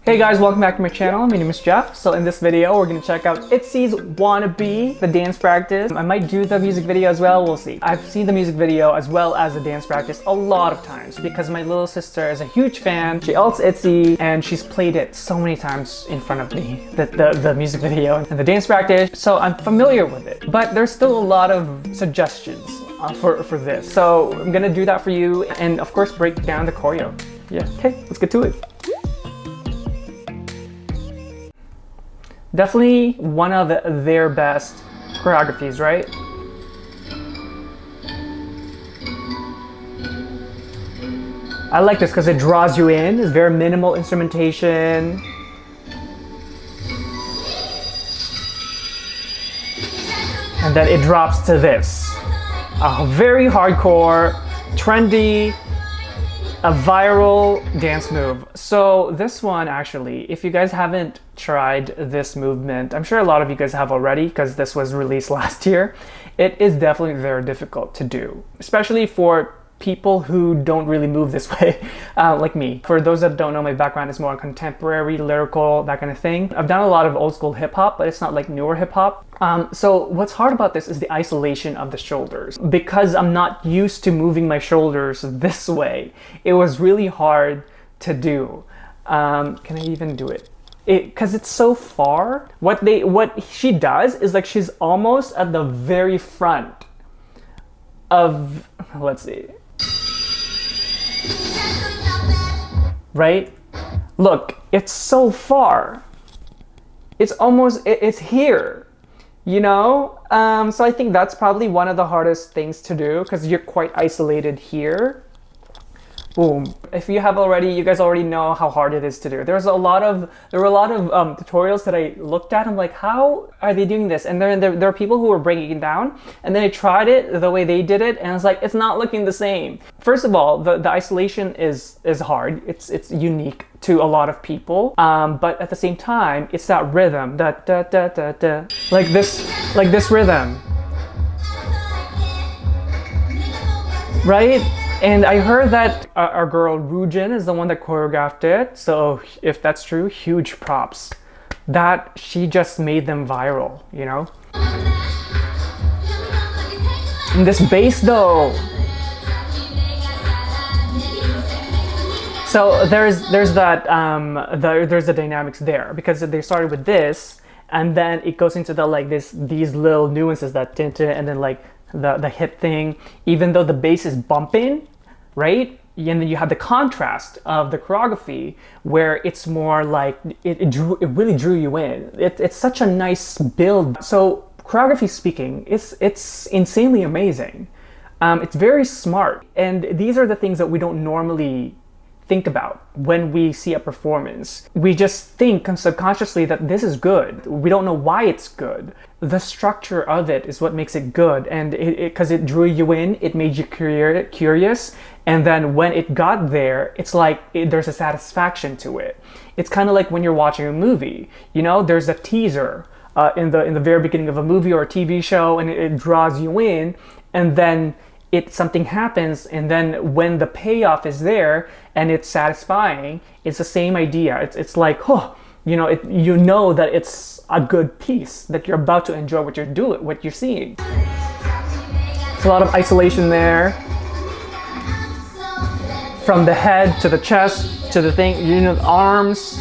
Hey guys, welcome back to my channel. My name is Jeff. So in this video, we're gonna check out Itzy's Wannabe, the dance practice. I might do the music video as well, we'll see. I've seen the music video as well as the dance practice a lot of times because my little sister is a huge fan. She loves Itzy and she's played it so many times in front of me, the music video and the dance practice. So I'm familiar with it, but there's still a lot of suggestions for this. So I'm gonna do that for you and of course break down the choreo. Yeah, okay, let's get to it. Definitely one of their best choreographies, right? I like this because it draws you in. It's very minimal instrumentation. And then it drops to this. A very hardcore, trendy, a viral dance move. So this one actually, if you guys haven't tried this movement, I'm sure a lot of you guys have already because this was released last year. It is definitely very difficult to do, especially for people who don't really move this way, like me. For those that don't know, my background is more contemporary, lyrical, that kind of thing. I've done a lot of old school hip hop, but it's not like newer hip hop. So what's hard about this is the isolation of the shoulders. Because I'm not used to moving my shoulders this way, it was really hard to do. Can I even do it? Because it's so far. What she does is like she's almost at the very front of, let's see. Right? Look, it's so far. It's almost, it's here, you know? So I think that's probably one of the hardest things to do because you're quite isolated here. Boom. If you have already, you guys already know how hard it is to do. There were a lot of tutorials that I looked at. I'm like, how are they doing this? And there are people who were breaking it down, and then I tried it the way they did it, and I was like, it's not looking the same. First of all, the isolation is hard. It's unique to a lot of people, but at the same time, it's that rhythm, that da da da da, like this rhythm, right? And I heard that our girl Rujin is the one that choreographed it. So if that's true, huge props. That she just made them viral, you know? And this bass though. So there's the dynamics there because they started with this and then it goes into these little nuances that tinted and then like the hip thing, even though the bass is bumping, right? And then you have the contrast of the choreography where it's more like it really drew you in. It's such a nice build. So choreography speaking, it's insanely amazing. It's very smart, and these are the things that we don't normally think about when we see a performance. We just think subconsciously that this is good. We don't know why it's good. The structure of it is what makes it good, and because it drew you in, it made you curious, and then when it got there, it's like there's a satisfaction to it. It's kind of like when you're watching a movie, you know, there's a teaser in the very beginning of a movie or a TV show, and it draws you in, and then something happens, and then when the payoff is there and it's satisfying, it's the same idea. It's like, oh, you know that it's a good piece, that you're about to enjoy what you're seeing. It's a lot of isolation there, from the head to the chest to the thing, you know, the arms.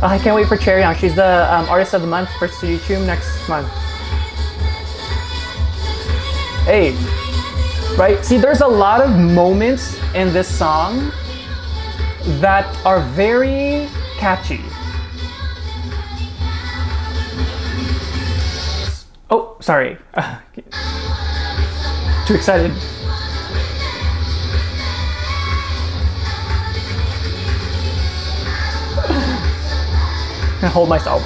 Oh, I can't wait for Cherryong. She's the Artist of the Month for Studio Choom next month. Hey, right? See, there's a lot of moments in this song that are very catchy. Oh, sorry. Too excited. I hold myself.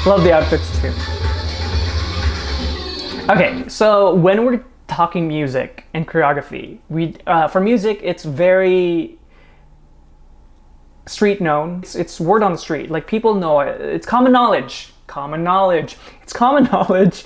Love the outfits too. Okay, so when we're talking music and choreography, for music it's very street known. It's word on the street. Like, people know it. It's common knowledge. It's common knowledge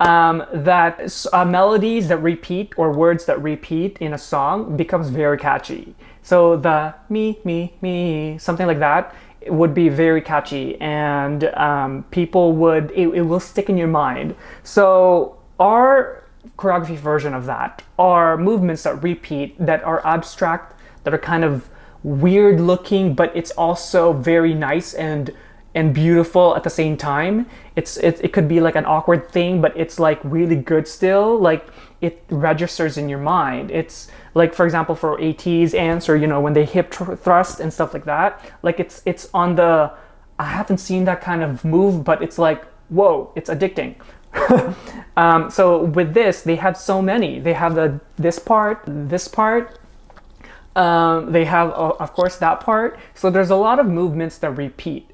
that melodies that repeat or words that repeat in a song becomes very catchy. So the me, something like that would be very catchy, and people would, it will stick in your mind. So our choreography version of that are movements that repeat, that are abstract, that are kind of weird looking, but it's also very nice and beautiful at the same time. It could be like an awkward thing, but it's like really good still. Like it registers in your mind. It's like, for example, for ATs, ants, or when they hip thrust and stuff like that. Like it's on the, I haven't seen that kind of move, but it's like, whoa, it's addicting. So with this, they have so many. They have this part. They have, of course, that part. So there's a lot of movements that repeat,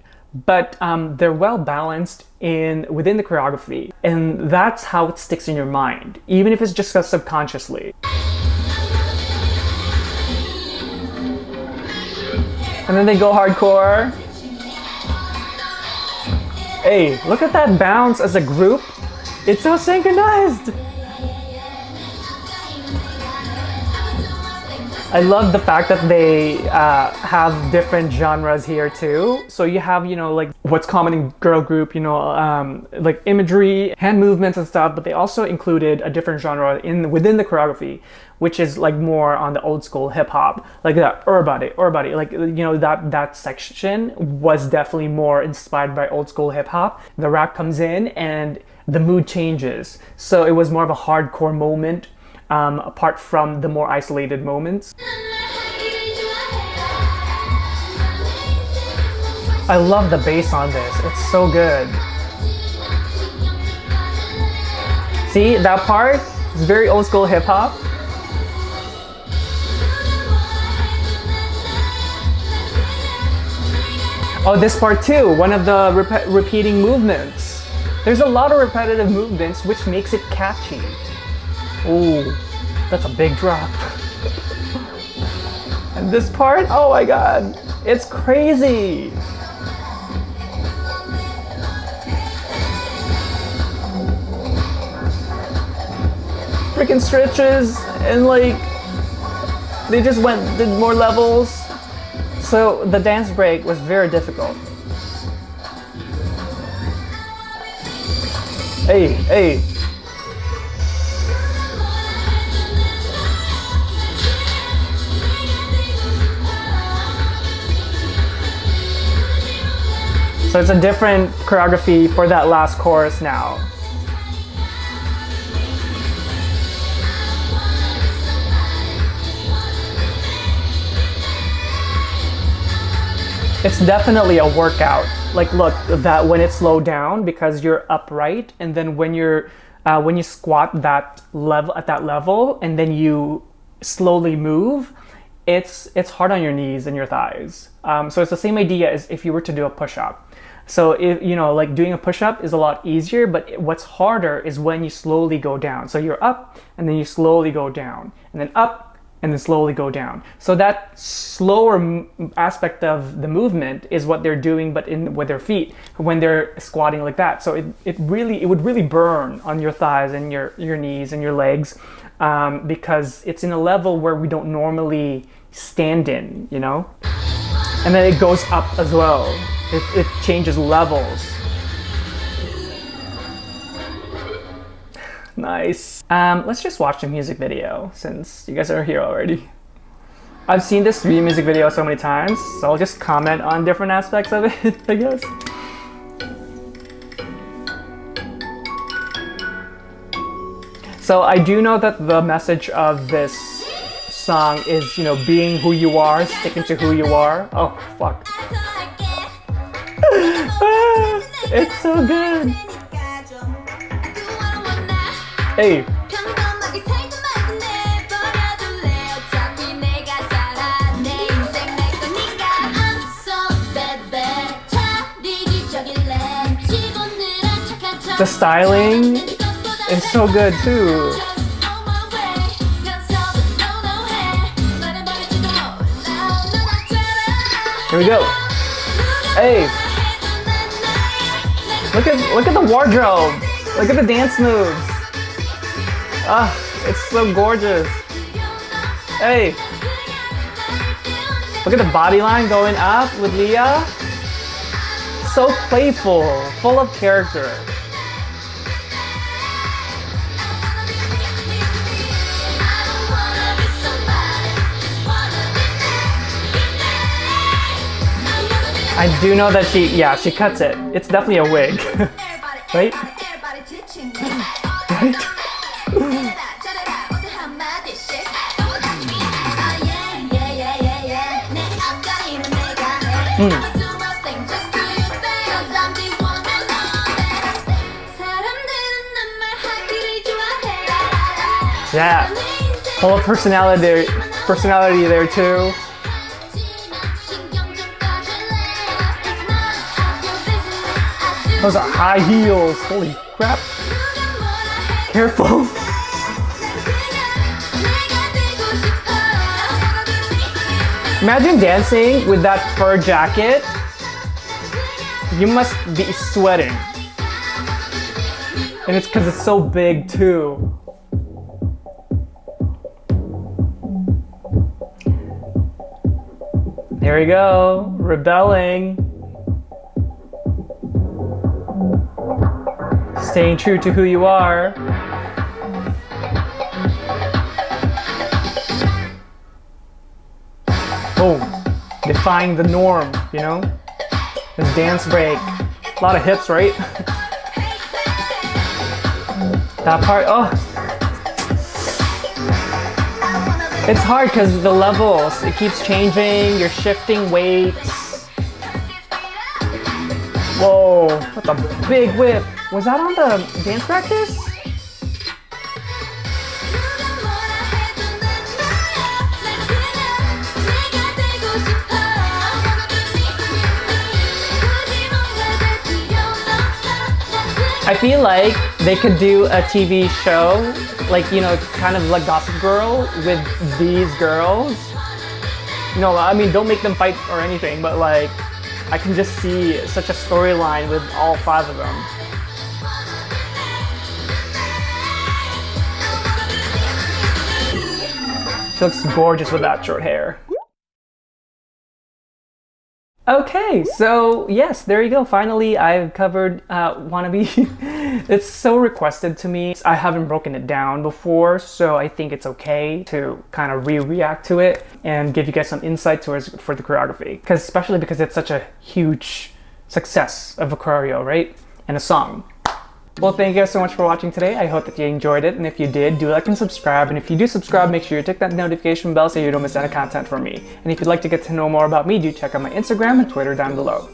but they're well balanced within the choreography, and that's how it sticks in your mind, even if it's just subconsciously. And then they go hardcore. Hey, look at that bounce as a group. It's so synchronized. I love the fact that they have different genres here too. So you have, like what's common in girl group, like imagery, hand movements and stuff, but they also included a different genre within the choreography, which is like more on the old school hip hop, like that Urbody, like, that section was definitely more inspired by old school hip hop. The rap comes in and the mood changes. So it was more of a hardcore moment, apart from the more isolated moments. I love the bass on this. It's so good. See, that part is very old school hip hop. Oh, this part too, one of the repeating movements. There's a lot of repetitive movements, which makes it catchy. Ooh, that's a big drop. And this part, oh my god, it's crazy. Freaking stretches, and like, they just did more levels. So the dance break was very difficult. Hey. So it's a different choreography for that last chorus now. It's definitely a workout. Like, look, that when it's slowed down because you're upright, and then when you squat that level at that level, and then you slowly move, it's hard on your knees and your thighs. So it's the same idea as if you were to do a push-up. So if like doing a push-up is a lot easier, but what's harder is when you slowly go down. So you're up, and then you slowly go down, and then up, and then slowly go down. So that slower aspect of the movement is what they're doing, but with their feet when they're squatting like that. So it would really burn on your thighs and your knees and your legs, because it's in a level where we don't normally stand in, And then it goes up as well. It changes levels. Nice. Let's just watch the music video since you guys are here already. I've seen this music video so many times, so I'll just comment on different aspects of it, I guess. So I do know that the message of this song is, being who you are, sticking to who you are. Oh, fuck. It's so good. Hey. The styling is so good too. Here we go. Hey. Look at the wardrobe. Look at the dance moves. Ah, it's so gorgeous. Hey. Look at the body line going up with Leah. So playful, full of character. I do know that she cuts it. It's definitely a wig. Right? Right? Yeah. Full of personality there too. Those are high heels. Holy crap. Careful. Imagine dancing with that fur jacket. You must be sweating. And it's because it's so big too. There you go. Rebelling. Staying true to who you are. Boom. Defying the norm, you know? This dance break. A lot of hips, right? That part, oh. It's hard because the levels, it keeps changing, you're shifting weights. Whoa, that's a big whip. Was that on the dance practice? I feel like they could do a TV show, like, you know, kind of like Gossip Girl with these girls. No, I mean, don't make them fight or anything, but like, I can just see such a storyline with all 5 of them. She looks gorgeous with that short hair. Okay, so yes, there you go. Finally, I've covered Wannabe. It's so requested to me. I haven't broken it down before, so I think it's okay to kind of react to it and give you guys some insight for the choreography. Especially because it's such a huge success of a choreo, right? And a song. Well, thank you guys so much for watching today. I hope that you enjoyed it, and if you did, do like and subscribe. And if you do subscribe, make sure you tick that notification bell so you don't miss any content from me. And if you'd like to get to know more about me, do check out my Instagram and Twitter down below.